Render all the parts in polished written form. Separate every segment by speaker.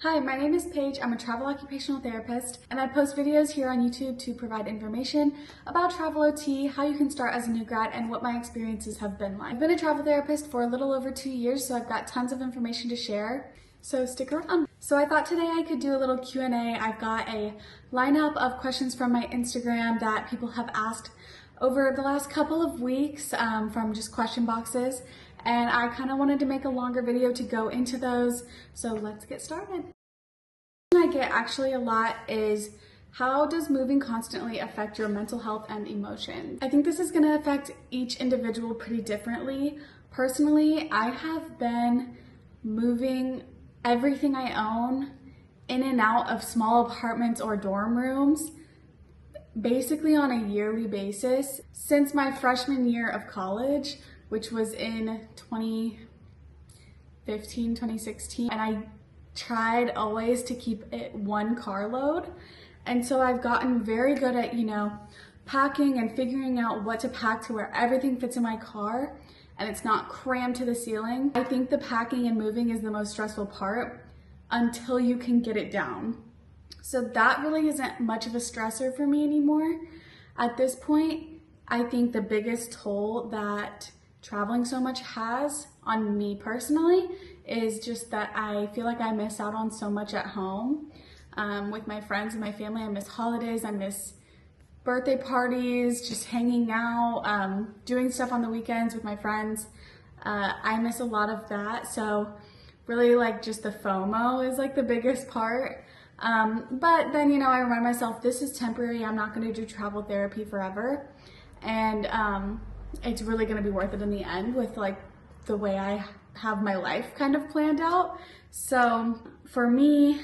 Speaker 1: Hi, my name is Paige. I'm a travel occupational therapist, and I post videos here on YouTube to provide information about travel OT, how you can start as a new grad, and what my experiences have been like. I've been a travel therapist for a little over 2 years, so I've got tons of information to share. So stick around. So I thought today I could do a little Q&A. I've got a lineup of questions from my Instagram that people have asked over the last couple of weeks from just question boxes. And I kind of wanted to make a longer video to go into those, so let's get started. I get actually a lot is, how does moving constantly affect your mental health and emotions? I think this is going to affect each individual pretty differently. Personally, I have been moving everything I own in and out of small apartments or dorm rooms basically on a yearly basis since my freshman year of college, which was in 2015, 2016, and I tried always to keep it one carload. And so I've gotten very good at, packing and figuring out what to pack to where everything fits in my car and it's not crammed to the ceiling. I think the packing and moving is the most stressful part until you can get it down. So that really isn't much of a stressor for me anymore. At this point, I think the biggest toll that traveling so much has on me personally is just that I feel like I miss out on so much at home with my friends and my family. I miss holidays, I miss birthday parties, just hanging out, doing stuff on the weekends with my friends. I miss a lot of that. So really just the FOMO is the biggest part. But then, I remind myself this is temporary. I'm not going to do travel therapy forever. And it's really going to be worth it in the end with the way I have my life kind of planned out. So for me,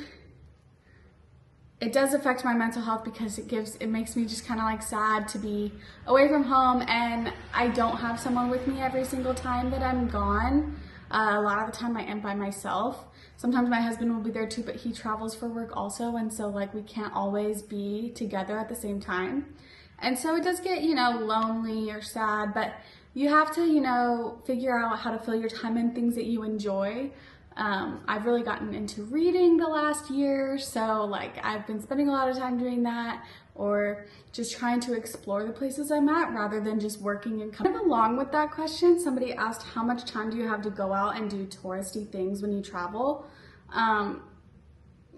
Speaker 1: it does affect my mental health because it makes me just kind of sad to be away from home and I don't have someone with me every single time that I'm gone. A lot of the time I am by myself. Sometimes my husband will be there too, but he travels for work also, and so we can't always be together at the same time. And so it does get, lonely or sad, but you have to, figure out how to fill your time in things that you enjoy. I've really gotten into reading the last year, so I've been spending a lot of time doing that, or just trying to explore the places I'm at rather than just working and coming. Along with that question, somebody asked, how much time do you have to go out and do touristy things when you travel? I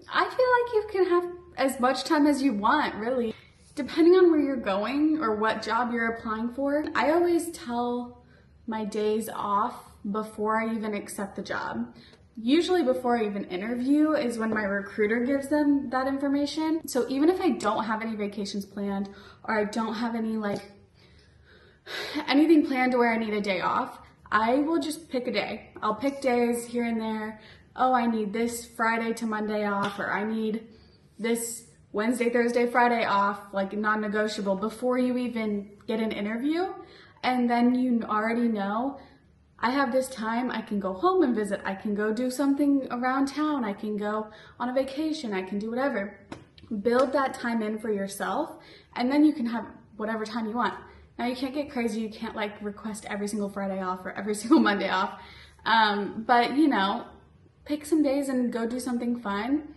Speaker 1: feel like you can have as much time as you want, really. Depending on where you're going or what job you're applying for, I always tell my days off before I even accept the job. Usually before I even interview is when my recruiter gives them that information. So even if I don't have any vacations planned or I don't have any anything planned where I need a day off, I will just pick a day. I'll pick days here and there. Oh, I need this Friday to Monday off, or I need this Wednesday, Thursday, Friday off, non-negotiable, before you even get an interview. And then you already know, I have this time, I can go home and visit, I can go do something around town, I can go on a vacation, I can do whatever. Build that time in for yourself, and then you can have whatever time you want. Now you can't get crazy, you can't request every single Friday off or every single Monday off, but pick some days and go do something fun.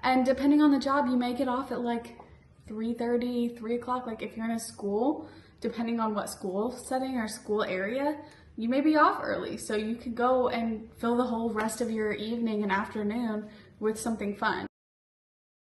Speaker 1: And depending on the job, you may get off at 3:30, 3 o'clock. If you're in a school, depending on what school setting or school area, you may be off early. So you could go and fill the whole rest of your evening and afternoon with something fun.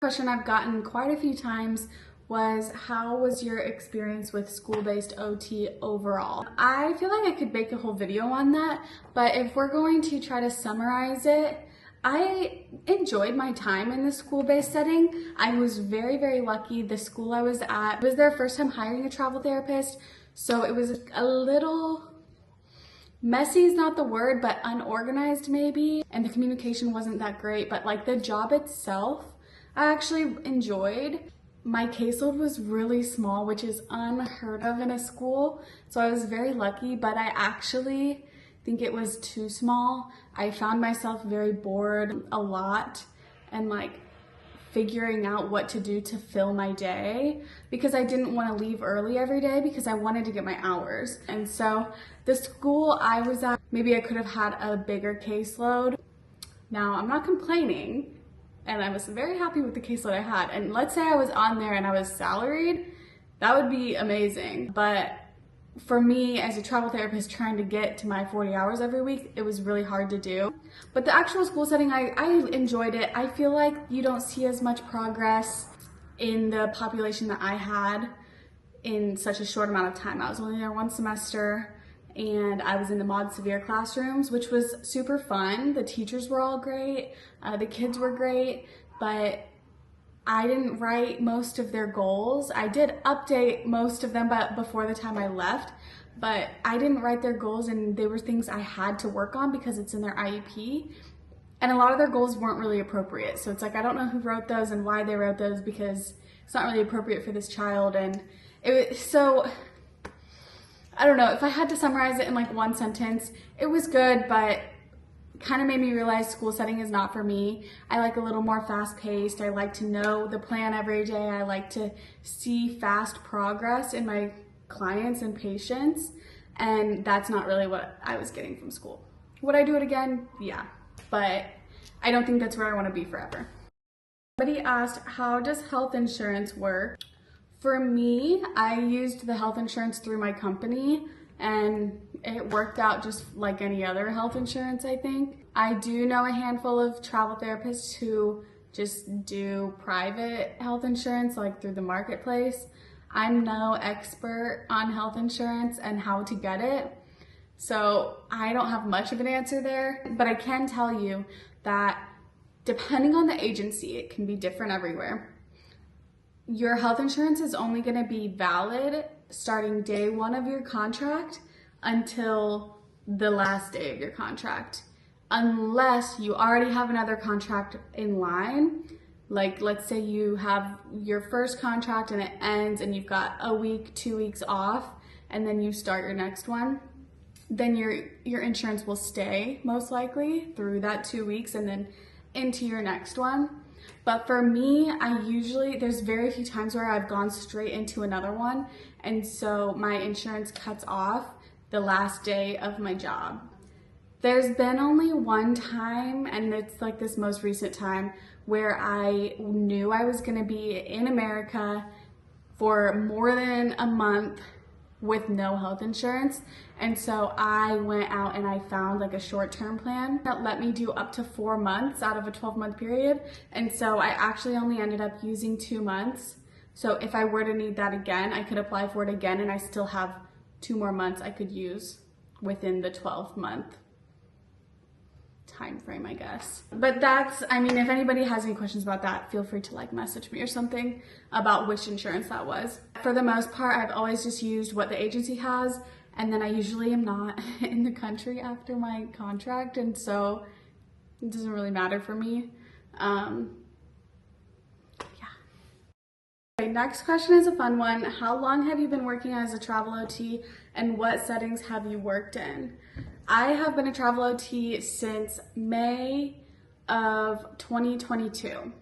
Speaker 1: Question I've gotten quite a few times was, how was your experience with school-based OT overall? I feel like I could make a whole video on that, but if we're going to try to summarize it, I enjoyed my time in the school-based setting. I was very, very lucky. The school I was at, it was their first time hiring a travel therapist, so it was a little messy is not the word, but unorganized maybe, and the communication wasn't that great, but the job itself, I actually enjoyed. My caseload was really small, which is unheard of in a school, so I was very lucky, but I actually think it was too small. I found myself very bored a lot and figuring out what to do to fill my day, because I didn't want to leave early every day because I wanted to get my hours. And so the school I was at, maybe I could have had a bigger caseload. Now, I'm not complaining, and I was very happy with the caseload I had. And let's say I was on there and I was salaried, that would be amazing. But for me as a travel therapist trying to get to my 40 hours every week, it was really hard to do. But the actual school setting, I enjoyed it. I feel like you don't see as much progress in the population that I had in such a short amount of time. I was only there one semester, and I was in the mod severe classrooms, which was super fun. The teachers were all great, the kids were great, but I didn't write most of their goals. I did update most of them before the time I left, but I didn't write their goals, and they were things I had to work on because it's in their IEP. And a lot of their goals weren't really appropriate. So it's like, I don't know who wrote those and why they wrote those, because it's not really appropriate for this child. And so I don't know, if I had to summarize it in like one sentence, it was good, but kind of made me realize school setting is not for me. I like a little more fast paced. I like to know the plan every day. I like to see fast progress in my clients and patients. And that's not really what I was getting from school. Would I do it again? Yeah, but I don't think that's where I want to be forever. Somebody asked, how does health insurance work? For me, I used the health insurance through my company, and it worked out just like any other health insurance, I think. I do know a handful of travel therapists who just do private health insurance, like through the marketplace. I'm no expert on health insurance and how to get it, so I don't have much of an answer there, but I can tell you that depending on the agency, it can be different everywhere. Your health insurance is only going to be valid starting day one of your contract until the last day of your contract, unless you already have another contract in line. Like, let's say you have your first contract and it ends and you've got a week, 2 weeks off, and then you start your next one. Then your insurance will stay most likely through that 2 weeks and then into your next one. But for me, there's very few times where I've gone straight into another one, and so my insurance cuts off the last day of my job. There's been only one time, and it's like this most recent time, where I knew I was gonna be in America for more than a month with no health insurance. And so I went out and I found like a short-term plan that let me do up to 4 months out of a 12-month period. And so I actually only ended up using 2 months. So if I were to need that again, I could apply for it again, and I still have 2 more months I could use within the 12-month time frame, I guess. But that's, I mean, if anybody has any questions about that, feel free to like message me or something about which insurance that was. For the most part, I've always just used what the agency has, and then I usually am not in the country after my contract, and so it doesn't really matter for me. Okay, next question is a fun one. How long have you been working as a travel OT, and what settings have you worked in? I have been a travel OT since May of 2022.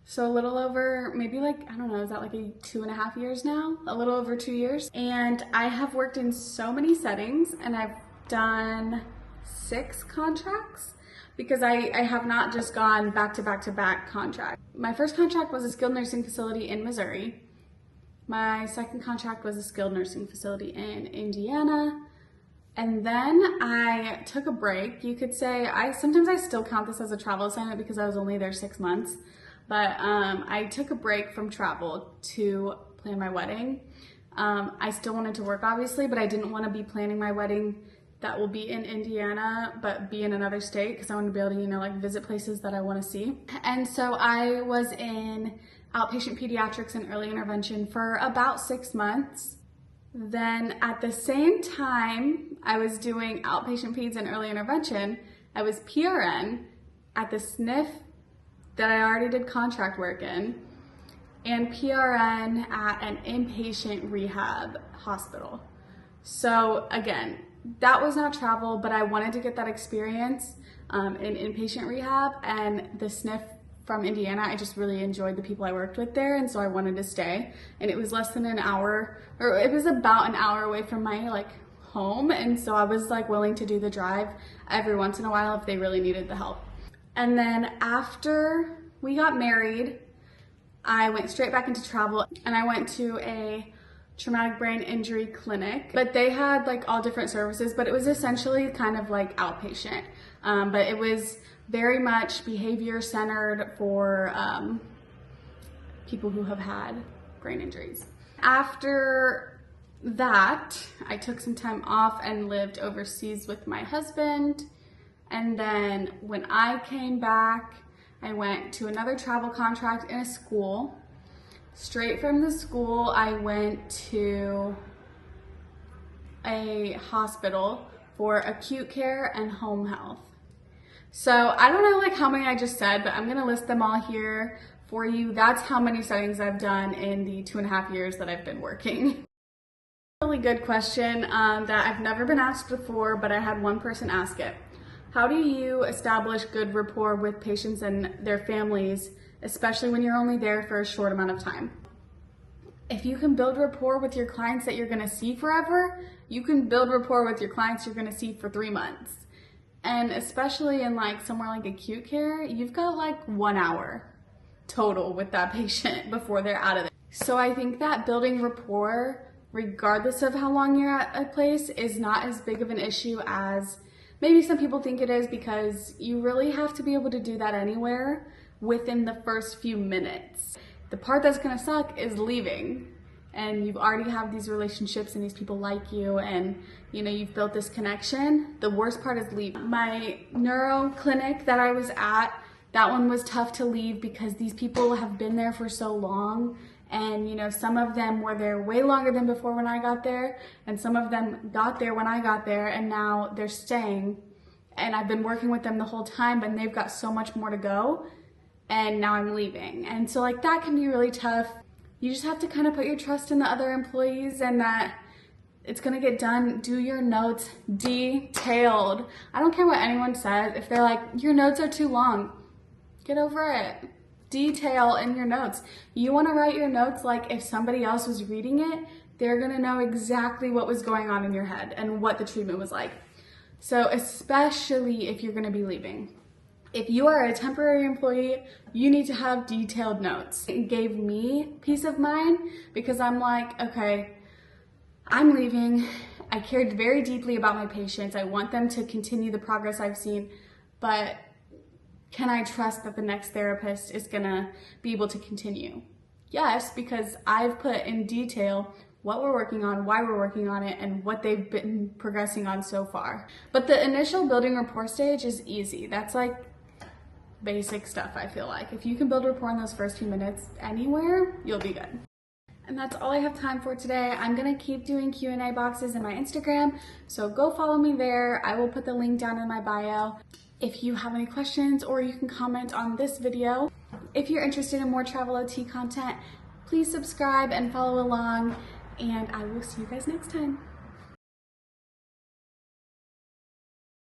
Speaker 1: So a little over, maybe like, I don't know, is that like 2.5 years now? A little over 2 years. And I have worked in so many settings, and I've done 6 contracts, because I have not just gone back to back to back contract. My first contract was a skilled nursing facility in Missouri. My second contract was a skilled nursing facility in Indiana. And then I took a break. You could say, sometimes I still count this as a travel assignment because I was only there 6 months. But I took a break from travel to plan my wedding. I still wanted to work, obviously, but I didn't want to be planning my wedding that will be in Indiana, but be in another state, because I want to be able to, you know, like visit places that I want to see. And so I was in outpatient pediatrics and early intervention for about 6 months. Then at the same time I was doing outpatient peds and early intervention, I was PRN at the SNF that I already did contract work in, and PRN at an inpatient rehab hospital. So again, that was not travel, but I wanted to get that experience in inpatient rehab, and the SNF from Indiana, I just really enjoyed the people I worked with there, and so I wanted to stay. And it was less than an hour, or it was about an hour away from my like home, and so I was like willing to do the drive every once in a while if they really needed the help. And then after we got married, I went straight back into travel and I went to a traumatic brain injury clinic, but they had like all different services, but it was essentially kind of like outpatient. But it was very much behavior centered for people who have had brain injuries. After that, I took some time off and lived overseas with my husband. And then when I came back, I went to another travel contract in a school. Straight from the school, I went to a hospital for acute care and home health. So I don't know like how many I just said, but I'm gonna list them all here for you. That's how many settings I've done in the 2.5 years that I've been working. Really good question that I've never been asked before, but I had one person ask it. How do you establish good rapport with patients and their families, especially when you're only there for a short amount of time? If you can build rapport with your clients that you're gonna see forever, you can build rapport with your clients you're gonna see for 3 months. And especially in like somewhere like acute care, you've got like 1 hour total with that patient before they're out of it. So I think that building rapport, regardless of how long you're at a place, is not as big of an issue as maybe some people think it is, because you really have to be able to do that anywhere within the first few minutes. The part that's gonna suck is leaving, and you've already have these relationships and these people like you, and you know, you've built this connection. The worst part is leaving. My neuro clinic that I was at, that one was tough to leave because these people have been there for so long, and you know, some of them were there way longer than before when I got there, and some of them got there when I got there, and now they're staying, and I've been working with them the whole time, but they've got so much more to go, and now I'm leaving. And so like that can be really tough. You just have to kind of put your trust in the other employees and that it's gonna get done. Do your notes detailed. I don't care what anyone says. If they're like, your notes are too long, get over it. Detail in your notes. You wanna write your notes like if somebody else was reading it, they're gonna know exactly what was going on in your head and what the treatment was like. So especially if you're gonna be leaving. If you are a temporary employee, you need to have detailed notes. It gave me peace of mind because I'm like, okay, I'm leaving. I cared very deeply about my patients. I want them to continue the progress I've seen, but can I trust that the next therapist is gonna be able to continue? Yes, because I've put in detail what we're working on, why we're working on it, and what they've been progressing on so far. But the initial building rapport stage is easy. That's like basic stuff, I feel like. If you can build rapport in those first few minutes anywhere, you'll be good. And that's all I have time for today. I'm gonna keep doing Q&A boxes in my Instagram, so go follow me there. I will put the link down in my bio. If you have any questions, or you can comment on this video. If you're interested in more travel OT content, please subscribe and follow along, and I will see you guys next time.